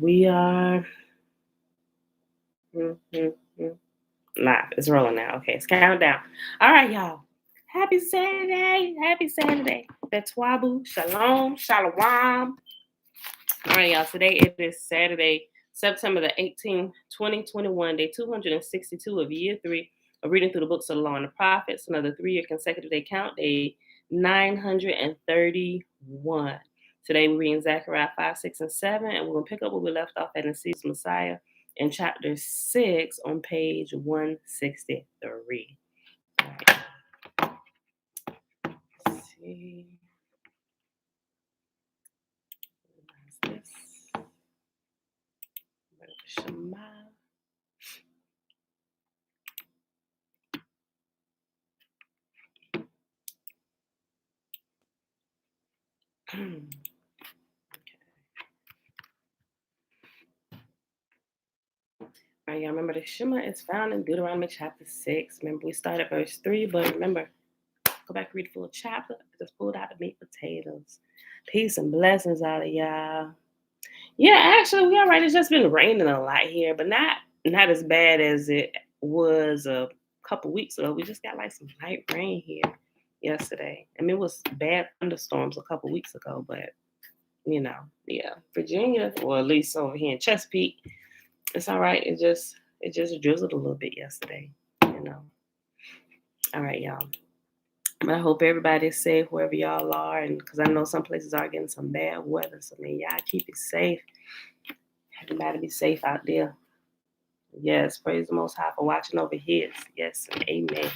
we are live. It's rolling now. Okay, it's countdown. All right, y'all. Happy Saturday. Happy Saturday. Betwabu. Shalom. Shalom. All right, y'all. Today it is Saturday, September the 18th, 2021, day 262 of year 3 of reading through the books of the Law and the Prophets. Another 3-year consecutive day count, day 931. Today we're reading Zechariah 5, 6, and 7, and we're going to pick up where we left off at in Seeds Messiah in chapter 6 on page 163. All right. Let's see. What's this? Shema. Okay. All right, y'all remember the Shema is found in Deuteronomy chapter 6. Remember, we started at verse 3, but remember, go back and read the full chapter. I just pulled out the meat potatoes. Peace and blessings out of y'all. Yeah, actually, we all right. It's just been raining a lot here, but not as bad as it was a couple weeks ago. We just got like some light rain here yesterday. I mean, it was bad thunderstorms a couple weeks ago, but yeah, Virginia, or at least over here in Chesapeake, it's all right. It just drizzled a little bit yesterday, All right, y'all. I hope everybody's safe wherever y'all are, and because I know some places are getting some bad weather, so y'all keep it safe. Everybody be safe out there. Yes, praise the Most High for watching over his. Yes, and amen.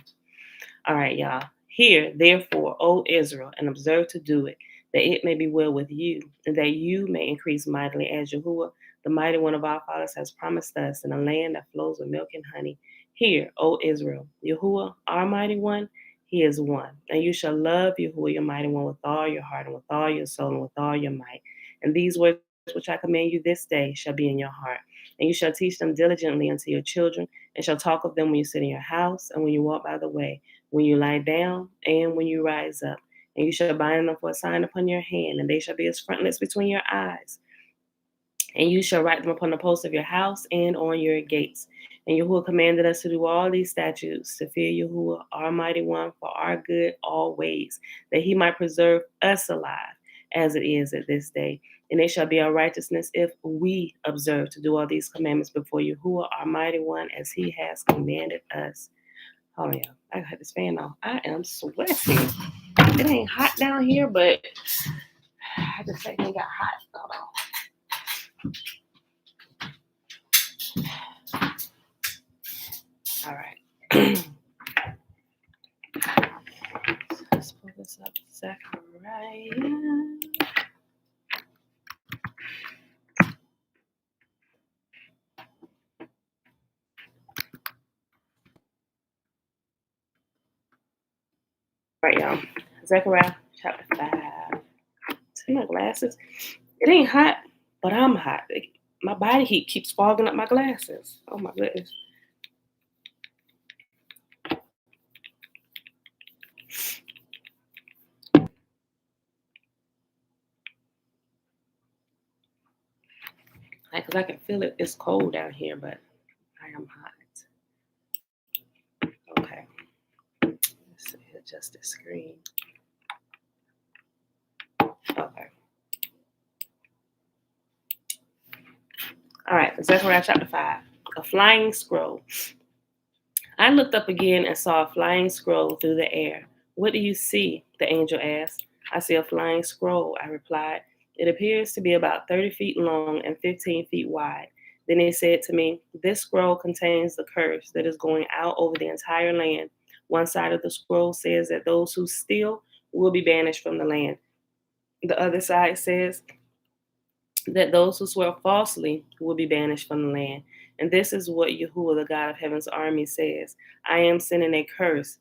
All right, y'all. Hear, therefore, O Israel, and observe to do it, that it may be well with you, and that you may increase mightily, as Yahuwah, the mighty one of our fathers, has promised us, in a land that flows with milk and honey. Hear, O Israel, Yahuwah, our mighty one, he is one. And you shall love Yahuwah, your mighty one, with all your heart, and with all your soul, and with all your might. And these words which I command you this day shall be in your heart. And you shall teach them diligently unto your children, and shall talk of them when you sit in your house, and when you walk by the way, when you lie down, and when you rise up. And you shall bind them for a sign upon your hand, and they shall be as frontlets between your eyes. And you shall write them upon the posts of your house and on your gates. And Yahuwah commanded us to do all these statutes, to fear Yahuwah, our mighty one, for our good always, that he might preserve us alive, as it is at this day. And it shall be our righteousness if we observe to do all these commandments before Yahuwah, our mighty one, as he has commanded us. Oh yeah, I got this fan on. I am sweating. It ain't hot down here, but I just think it got hot. Hold on. All right. Let's pull this up. Zechariah. All right, y'all. Zechariah chapter 5. See my glasses? It ain't hot, but I'm hot. My body heat keeps fogging up my glasses. Oh my goodness. Because I can feel it. It's cold down here, but I am hot. Okay. Let's see. Adjust the screen. Okay. All right. Zechariah chapter 5. A flying scroll. I looked up again and saw a flying scroll through the air. What do you see? The angel asked. I see a flying scroll, I replied. It appears to be about 30 feet long and 15 feet wide. Then he said to me, this scroll contains the curse that is going out over the entire land. One side of the scroll says that those who steal will be banished from the land. The other side says that those who swear falsely will be banished from the land. And this is what Yahuwah, the God of heaven's army, says. I am sending a curse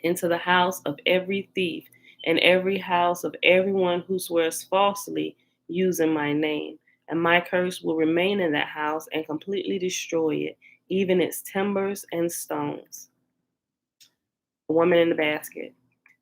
into the house of every thief and every house of everyone who swears falsely using my name. And my curse will remain in that house and completely destroy it, even its timbers and stones. A woman in the basket.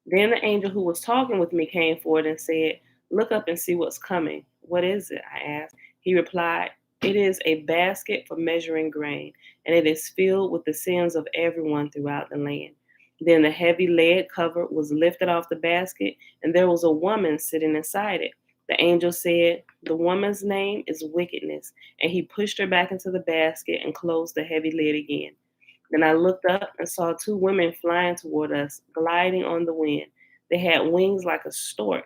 Then the angel who was talking with me came forward and said, look up and see what's coming. What is it? I asked. He replied, "It is a basket for measuring grain, and it is filled with the sins of everyone throughout the land." Then the heavy lead cover was lifted off the basket, and there was a woman sitting inside it. The angel said, "The woman's name is Wickedness," and he pushed her back into the basket and closed the heavy lid again. Then I looked up and saw two women flying toward us, gliding on the wind. They had wings like a stork,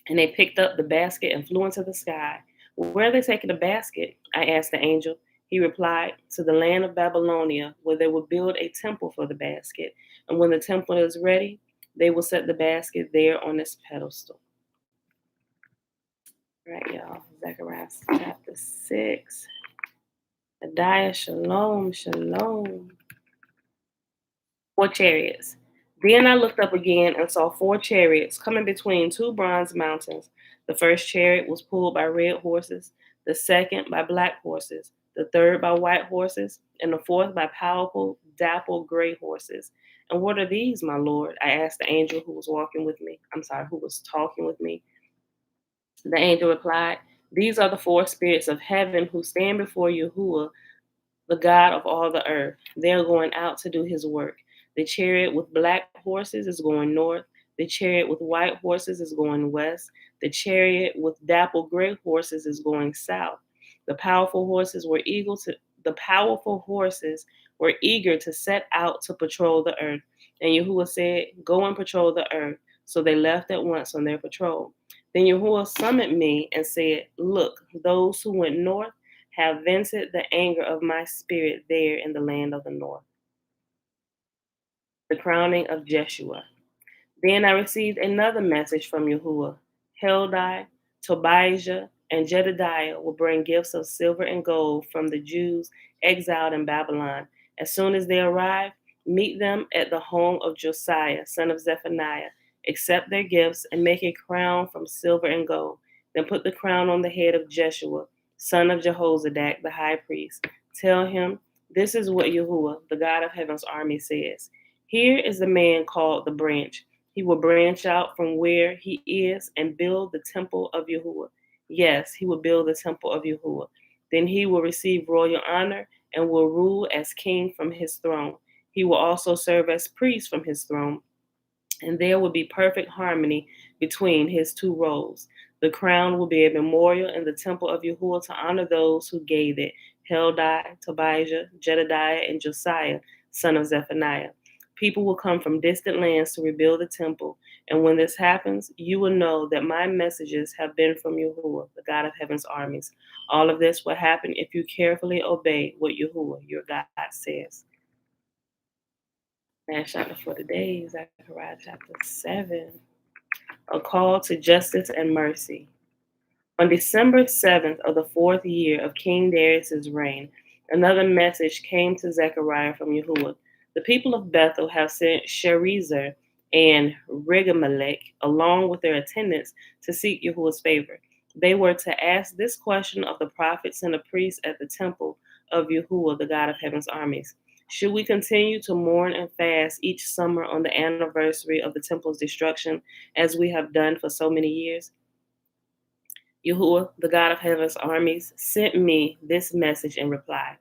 and they picked up the basket and flew into the sky. "Where are they taking the basket?" I asked the angel. He replied, "To the land of Babylonia, where they will build a temple for the basket. And when the temple is ready, they will set the basket there on its pedestal." Right, y'all. Zechariah chapter 6. Adiah, shalom, shalom. 4 chariots. Then I looked up again and saw 4 chariots coming between two bronze mountains. The first chariot was pulled by red horses, the second by black horses, the third by white horses, and the fourth by powerful, dappled gray horses. "And what are these, my lord?" I asked the angel who was who was talking with me. The angel replied, "These are the 4 spirits of heaven who stand before Yahuwah, the God of all the earth. They're going out to do his work. The chariot with black horses is going north. The chariot with white horses is going west. The chariot with dappled gray horses is going south. The powerful horses were eager to set out to patrol the earth. And Yahuwah said, 'Go and patrol the earth.' So they left at once on their patrol. Then Yahuwah summoned me and said, 'Look, those who went north have vented the anger of my spirit there in the land of the north.'" The crowning of Jeshua. Then I received another message from Yahuwah. Heldai, Tobijah, and Jedediah will bring gifts of silver and gold from the Jews exiled in Babylon. As soon as they arrive, meet them at the home of Josiah, son of Zephaniah. Accept their gifts and make a crown from silver and gold. Then put the crown on the head of Jeshua, son of Jehozadak, the high priest. Tell him, "This is what Yahuwah, the God of heaven's army, says. Here is the man called the branch. He will branch out from where he is and build the temple of Yahuwah. Yes, he will build the temple of Yahuwah. Then he will receive royal honor and will rule as king from his throne. He will also serve as priest from his throne, and there will be perfect harmony between his 2 roles. The crown will be a memorial in the temple of Yahuwah to honor those who gave it: Heldai, Tobijah, Jedediah, and Josiah, son of Zephaniah. People will come from distant lands to rebuild the temple, and when this happens, you will know that my messages have been from Yahuwah, the God of heaven's armies. All of this will happen if you carefully obey what Yahuwah, your God, says." Last chapter for the day, Zechariah chapter 7. A call to justice and mercy. On December 7th of the 4th year of King Darius's reign, another message came to Zechariah from Yahuwah. "The people of Bethel have sent Sherezer and Rigamelech along with their attendants to seek Yahuwah's favor. They were to ask this question of the prophets and the priests at the temple of Yahuwah, the God of heaven's armies: Should we continue to mourn and fast each summer on the anniversary of the temple's destruction, as we have done for so many years?" Yahuwah, the God of heaven's armies, sent me this message in reply.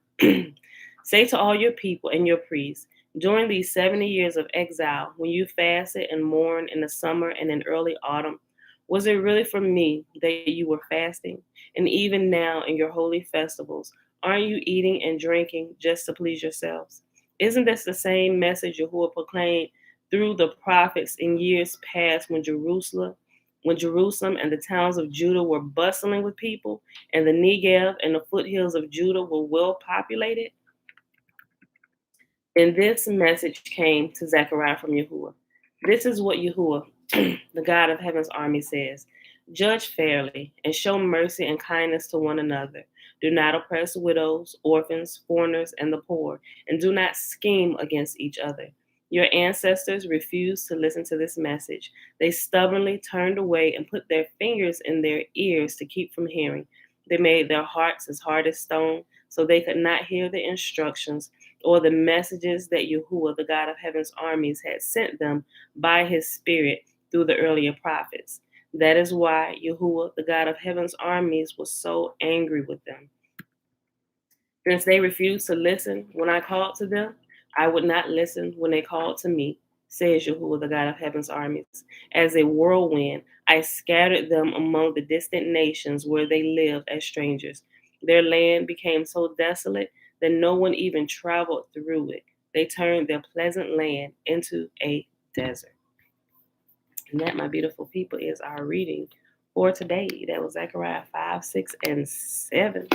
"Say to all your people and your priests, during these 70 years of exile, when you fasted and mourned in the summer and in early autumn, was it really for me that you were fasting? And even now in your holy festivals, aren't you eating and drinking just to please yourselves? Isn't this the same message Yahuwah proclaimed through the prophets in years past when Jerusalem and the towns of Judah were bustling with people, and the Negev and the foothills of Judah were well populated?" And this message came to Zechariah from Yahuwah. "This is what Yahuwah, the God of heaven's army, says: Judge fairly and show mercy and kindness to one another. Do not oppress widows, orphans, foreigners, and the poor, and do not scheme against each other. Your ancestors refused to listen to this message. They stubbornly turned away and put their fingers in their ears to keep from hearing. They made their hearts as hard as stone, so they could not hear the instructions or the messages that Yahuwah, the God of heaven's armies, had sent them by his spirit through the earlier prophets. That is why Yahuwah, the God of heaven's armies, was so angry with them. Since they refused to listen when I called to them, I would not listen when they called to me, says Yahuwah, the God of heaven's armies. As a whirlwind, I scattered them among the distant nations where they lived as strangers. Their land became so desolate that no one even traveled through it. They turned their pleasant land into a desert. And that, my beautiful people, is our reading for today. That was Zechariah 5, 6, and 7.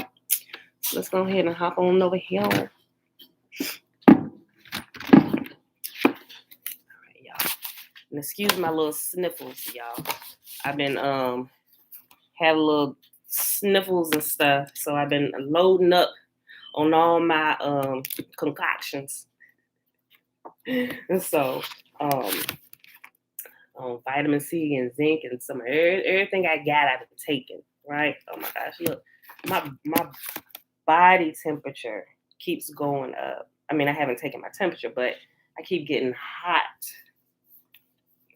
Let's go ahead and hop on over here. All right, y'all. And excuse my little sniffles, y'all. I've been having little sniffles and stuff, so I've been loading up on all my concoctions. And so vitamin C and zinc and some everything I got, I've been taking. Right? Oh my gosh, look, my body temperature keeps going up. I mean, I haven't taken my temperature, but I keep getting hot.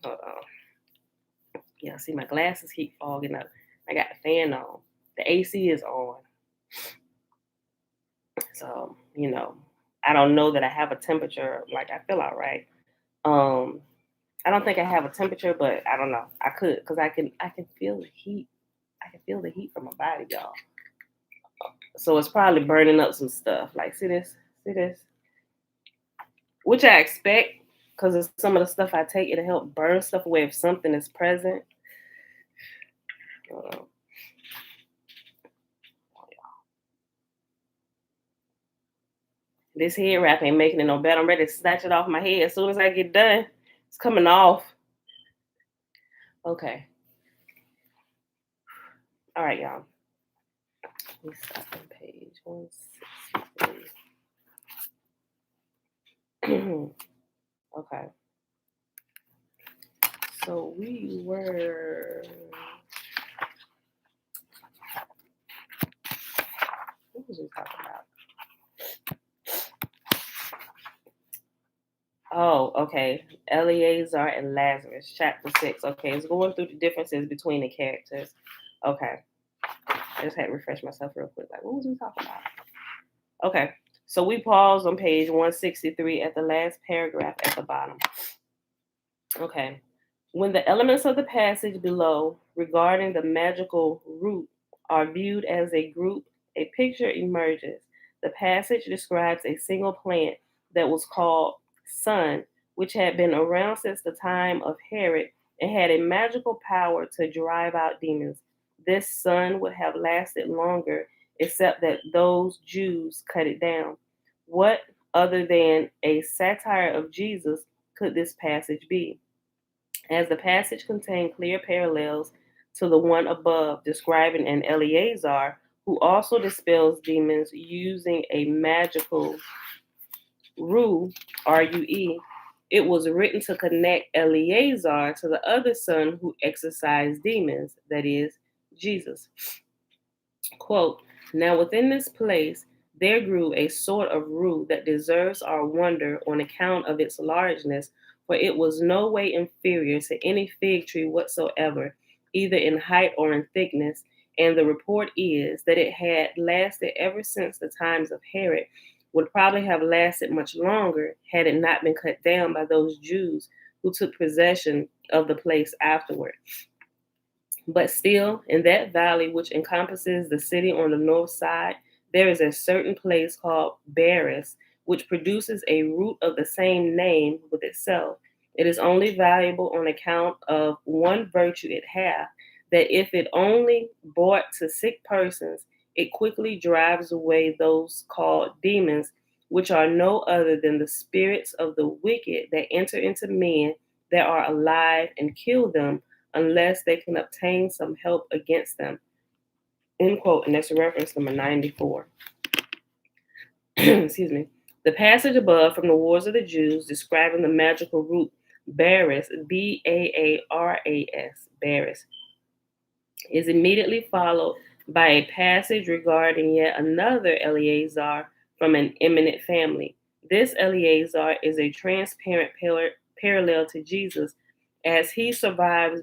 Hold on. Yeah, see, my glasses keep fogging up. I got the fan on. The AC is on. So, I don't know that I have a temperature. Like, I feel all right. I don't think I have a temperature, but I don't know. I could, because I can feel the heat. I can feel the heat from my body, y'all. So it's probably burning up some stuff. Like, see this? Which I expect, because of some of the stuff I take, it'll help burn stuff away if something is present. This head wrap ain't making it no better. I'm ready to snatch it off my head as soon as I get done. It's coming off. Okay. All right, y'all. Let me stop on page 163. Okay. So we were... What was we talking about? Oh, okay. Eleazar and Lazarus, chapter 6. Okay, it's going through the differences between the characters. Okay. I just had to refresh myself real quick. Like, what was we talking about? Okay. So we paused on page 163 at the last paragraph at the bottom. Okay. When the elements of the passage below regarding the magical root are viewed as a group, a picture emerges. The passage describes a single plant that was called sun, which had been around since the time of Herod and had a magical power to drive out demons. This sun would have lasted longer, except that those Jews cut it down. What other than a satire of Jesus could this passage be? As the passage contained clear parallels to the one above, describing an Eleazar who also dispels demons using a magical rue, R-U-E, it was written to connect Eleazar to the other son who exorcised demons, that is, Jesus. Quote, now within this place there grew a sort of rue that deserves our wonder on account of its largeness, for it was no way inferior to any fig tree whatsoever, either in height or in thickness, and the report is that it had lasted ever since the times of Herod, would probably have lasted much longer had it not been cut down by those Jews who took possession of the place afterward. But still, in that valley which encompasses the city on the north side, there is a certain place called Baris, which produces a root of the same name with itself. It is only valuable on account of one virtue it hath, that if it only brought to sick persons, it quickly drives away those called demons, which are no other than the spirits of the wicked that enter into men that are alive and kill them, unless they can obtain some help against them. End quote. And that's reference number 94. Excuse me. The passage above from the Wars of the Jews describing the magical root Baris, B-A-A-R-A-S, Baris, is immediately followed by a passage regarding yet another Eleazar from an eminent family. This Eleazar is a transparent parallel to Jesus, as he survives